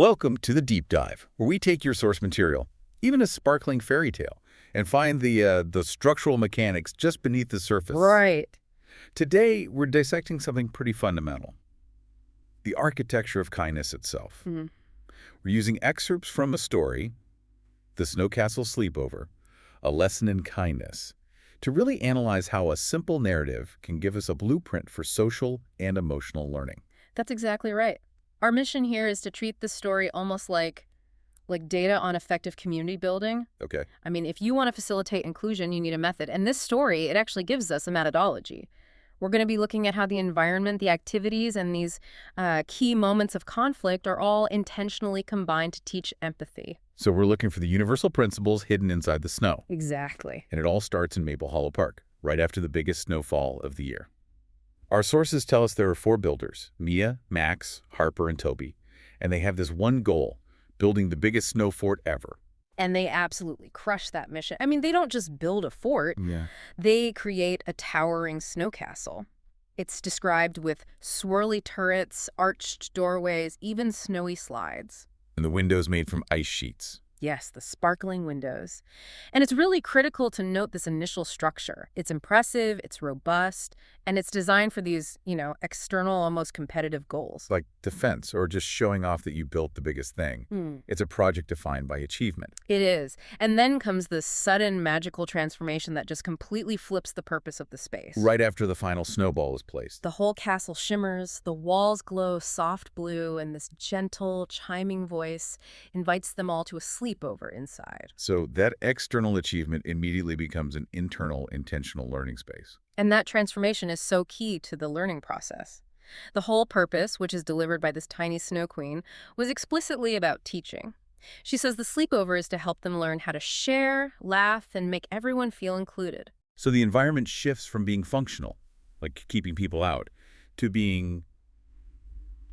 Welcome to the Deep Dive, where we take your source material, even a sparkling fairy tale, and find the structural mechanics just beneath the surface. Right. Today, we're dissecting something pretty fundamental, the architecture of kindness itself. Mm-hmm. We're using excerpts from a story, The Snowcastle Sleepover, A Lesson in Kindness, to really analyze how a simple narrative can give us a blueprint for social and emotional learning. That's exactly right. Our mission here is to treat this story almost like data on effective community building. Okay. I mean, if you want to facilitate inclusion, you need a method. And this story, it actually gives us a methodology. We're going to be looking at how the environment, the activities, and these key moments of conflict are all intentionally combined to teach empathy. So we're looking for the universal principles hidden inside the snow. Exactly. And it all starts in Maple Hollow Park, right after the biggest snowfall of the year. Our sources tell us there are 4 builders, Mia, Max, Harper, and Toby, and they have this one goal, building the biggest snow fort ever. And they absolutely crush that mission. I mean, they don't just build a fort. Yeah. They create a towering snowcastle. It's described with swirly turrets, arched doorways, even snowy slides. And the windows made from ice sheets. Yes, the sparkling windows. And it's really critical to note this initial structure. It's impressive, it's robust, and it's designed for these, external, almost competitive goals. Like defense, or just showing off that you built the biggest thing. It's a project defined by achievement. It is. And then comes this sudden magical transformation that just completely flips the purpose of the space. Right after the final snowball is placed. The whole castle shimmers, the walls glow soft blue, and this gentle, chiming voice invites them all to a sleepover inside. So that external achievement immediately becomes an internal, intentional learning space. And that transformation is so key to the learning process. The whole purpose, which is delivered by this tiny snow queen, was explicitly about teaching. She says the sleepover is to help them learn how to share, laugh, and make everyone feel included. So the environment shifts from being functional, like keeping people out, to being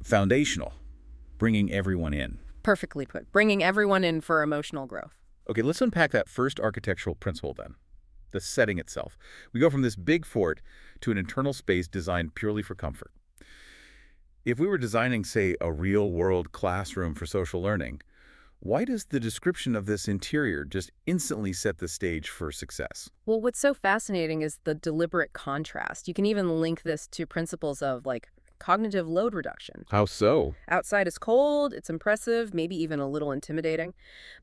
foundational, bringing everyone in. Perfectly put. Bringing everyone in for emotional growth. Okay, let's unpack that first architectural principle then. The setting itself. We go from this big fort to an internal space designed purely for comfort. If we were designing, say, a real-world classroom for social learning, why does the description of this interior just instantly set the stage for success? Well, what's so fascinating is the deliberate contrast. You can even link this to principles of, cognitive load reduction. How so? Outside is cold, it's impressive, maybe even a little intimidating.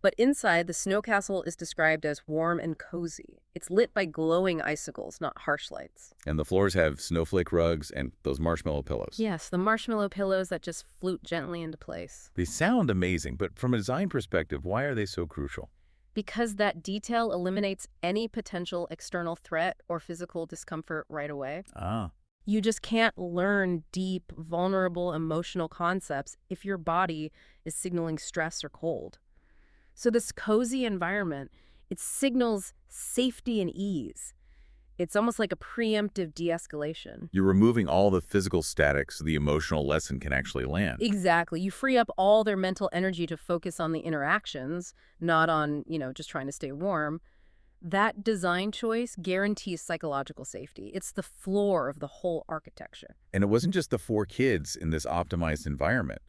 But inside, the snowcastle is described as warm and cozy. It's lit by glowing icicles, not harsh lights. And the floors have snowflake rugs and those marshmallow pillows. Yes, the marshmallow pillows that just float gently into place. They sound amazing, but from a design perspective, why are they so crucial? Because that detail eliminates any potential external threat or physical discomfort right away. You just can't learn deep, vulnerable, emotional concepts if your body is signaling stress or cold. So this cozy environment, it signals safety and ease. It's almost like a preemptive de-escalation. You're removing all the physical static so the emotional lesson can actually land. Exactly. You free up all their mental energy to focus on the interactions, not on, just trying to stay warm. That design choice guarantees psychological safety. It's the floor of the whole architecture. And it wasn't just the 4 kids in this optimized environment.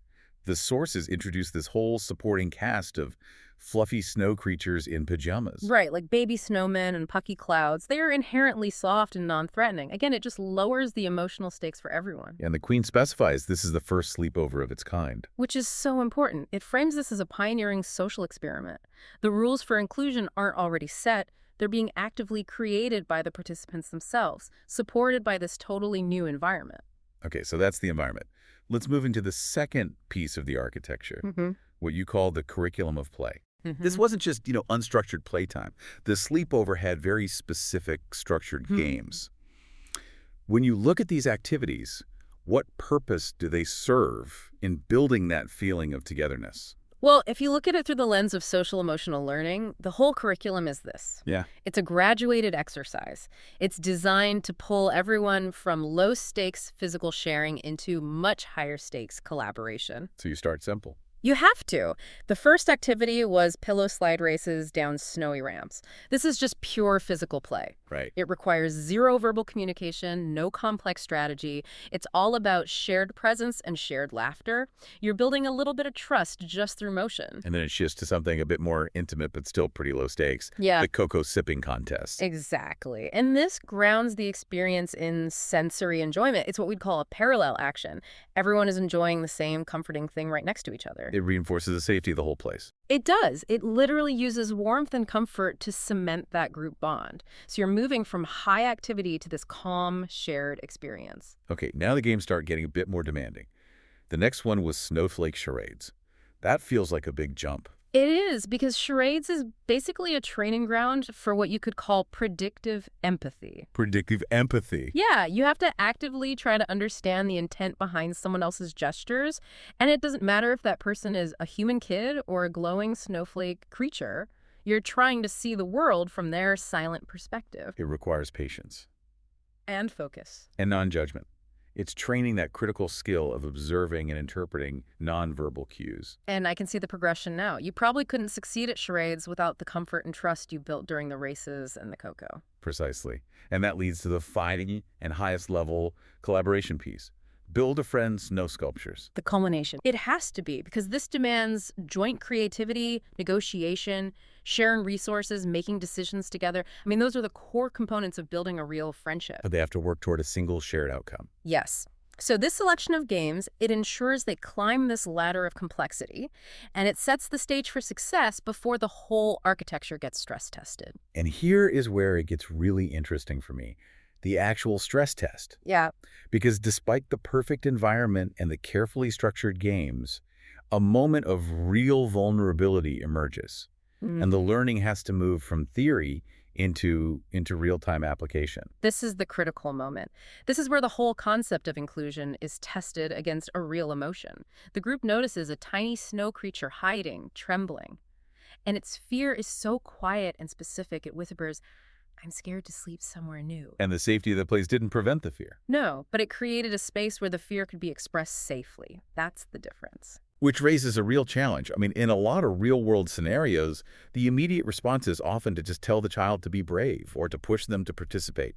The sources introduced this whole supporting cast of fluffy snow creatures in pajamas. Right, like baby snowmen and pucky clouds. They are inherently soft and non-threatening. Again, it just lowers the emotional stakes for everyone. And the Queen specifies this is the first sleepover of its kind. Which is so important. It frames this as a pioneering social experiment. The rules for inclusion aren't already set. They're being actively created by the participants themselves, supported by this totally new environment. Okay, so that's the environment. Let's move into the second piece of the architecture, what you call the curriculum of play. This wasn't just, unstructured playtime. The sleepover had very specific structured games. When you look at these activities, what purpose do they serve in building that feeling of togetherness? Well, if you look at it through the lens of social-emotional learning, the whole curriculum is this. Yeah. It's a graduated exercise. It's designed to pull everyone from low-stakes physical sharing into much higher-stakes collaboration. So you start simple. You have to. The first activity was pillow slide races down snowy ramps. This is just pure physical play. Right. It requires zero verbal communication, no complex strategy. It's all about shared presence and shared laughter. You're building a little bit of trust just through motion. And then it shifts to something a bit more intimate, but still pretty low stakes. Yeah. The cocoa sipping contest. Exactly. And this grounds the experience in sensory enjoyment. It's what we'd call a parallel action. Everyone is enjoying the same comforting thing right next to each other. It reinforces the safety of the whole place. It does. It literally uses warmth and comfort to cement that group bond. So you're moving from high activity to this calm, shared experience. Okay, now the games start getting a bit more demanding. The next one was snowflake charades. That feels like a big jump. It is, because charades is basically a training ground for what you could call predictive empathy. Predictive empathy. Yeah, you have to actively try to understand the intent behind someone else's gestures. And it doesn't matter if that person is a human kid or a glowing snowflake creature. You're trying to see the world from their silent perspective. It requires patience. And focus. And non-judgment. It's training that critical skill of observing and interpreting nonverbal cues. And I can see the progression now. You probably couldn't succeed at charades without the comfort and trust you built during the races and the cocoa. Precisely. And that leads to the fighting and highest level collaboration piece. Build a friend snow sculptures. The culmination. It has to be, because this demands joint creativity, negotiation, sharing resources, making decisions together. I mean, those are the core components of building a real friendship. But they have to work toward a single shared outcome. Yes. So this selection of games, it ensures they climb this ladder of complexity, and it sets the stage for success before the whole architecture gets stress tested. And here is where it gets really interesting for me. The actual stress test. Yeah. Because despite the perfect environment and the carefully structured games, a moment of real vulnerability emerges. And the learning has to move from theory into real-time application. This is the critical moment. This is where the whole concept of inclusion is tested against a real emotion. The group notices a tiny snow creature hiding, trembling. And its fear is so quiet and specific, it whispers, "I'm scared to sleep somewhere new." And the safety of the place didn't prevent the fear. No, but it created a space where the fear could be expressed safely. That's the difference. Which raises a real challenge. I mean, in a lot of real-world scenarios, the immediate response is often to just tell the child to be brave or to push them to participate.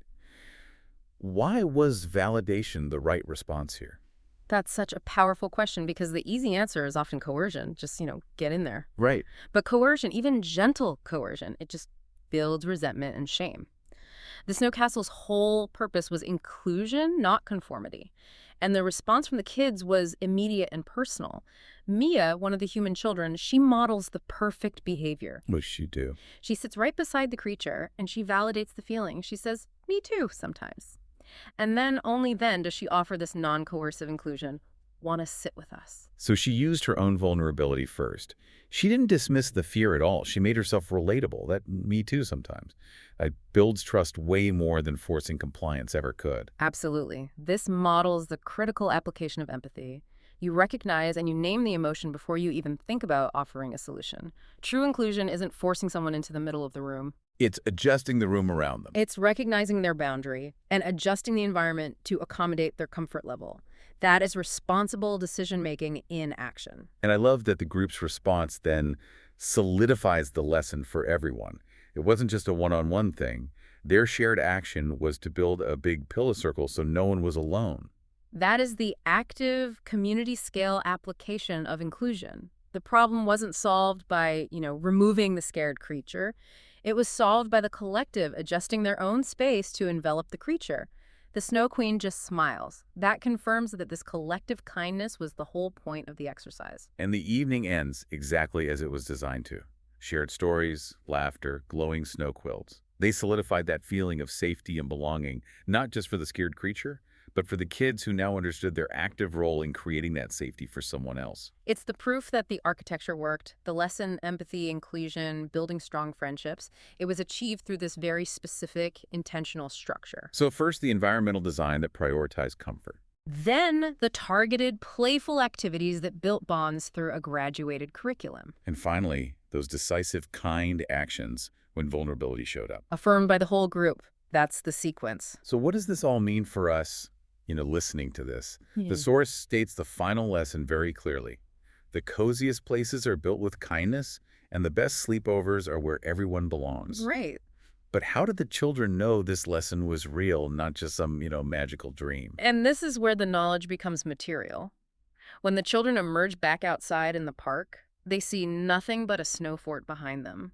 Why was validation the right response here? That's such a powerful question, because the easy answer is often coercion. Just, get in there. Right. But coercion, even gentle coercion, it just builds resentment and shame. The Snowcastle's whole purpose was inclusion, not conformity. And the response from the kids was immediate and personal. Mia, one of the human children, she models the perfect behavior. What does she do? She sits right beside the creature, and she validates the feeling. She says, "Me too," sometimes. And then, only then, does she offer this non-coercive inclusion. "Want to sit with us?" So she used her own vulnerability first. She didn't dismiss the fear at all. She made herself relatable. That me too sometimes. It builds trust way more than forcing compliance ever could. Absolutely. This models the critical application of empathy. You recognize and you name the emotion before you even think about offering a solution. True inclusion isn't forcing someone into the middle of the room. It's adjusting the room around them. It's recognizing their boundary and adjusting the environment to accommodate their comfort level. That is responsible decision-making in action. And I love that the group's response then solidifies the lesson for everyone. It wasn't just a one-on-one thing. Their shared action was to build a big pillow circle so no one was alone. That is the active community-scale application of inclusion. The problem wasn't solved by, removing the scared creature. It was solved by the collective adjusting their own space to envelop the creature. The Snow Queen just smiles. That confirms that this collective kindness was the whole point of the exercise. And the evening ends exactly as it was designed to. Shared stories, laughter, glowing snow quilts. They solidified that feeling of safety and belonging, not just for the scared creature, but for the kids who now understood their active role in creating that safety for someone else. It's the proof that the architecture worked, the lesson, empathy, inclusion, building strong friendships. It was achieved through this very specific, intentional structure. So first, the environmental design that prioritized comfort. Then the targeted, playful activities that built bonds through a graduated curriculum. And finally, those decisive, kind actions when vulnerability showed up. Affirmed by the whole group. That's the sequence. So what does this all mean for us, listening to this? The source states the final lesson very clearly. The coziest places are built with kindness, and the best sleepovers are where everyone belongs. Right. But how did the children know this lesson was real, not just some, magical dream? And this is where the knowledge becomes material. When the children emerge back outside in the park, they see nothing but a snow fort behind them.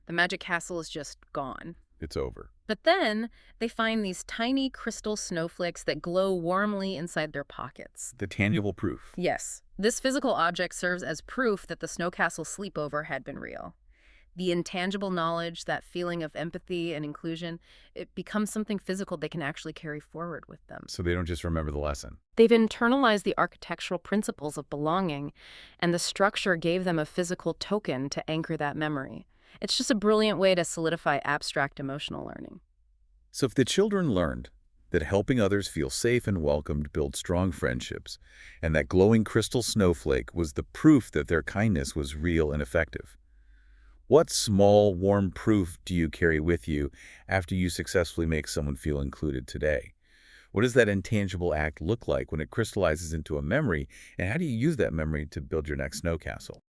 The magic castle is just gone. It's over. But then they find these tiny crystal snowflakes that glow warmly inside their pockets. The tangible proof. Yes, this physical object serves as proof that the Snowcastle sleepover had been real. The intangible knowledge, that feeling of empathy and inclusion, it becomes something physical they can actually carry forward with them. So they don't just remember the lesson. They've internalized the architectural principles of belonging, and the structure gave them a physical token to anchor that memory. It's just a brilliant way to solidify abstract emotional learning. So if the children learned that helping others feel safe and welcomed builds strong friendships, and that glowing crystal snowflake was the proof that their kindness was real and effective, what small, warm proof do you carry with you after you successfully make someone feel included today? What does that intangible act look like when it crystallizes into a memory, and how do you use that memory to build your next Snowcastle?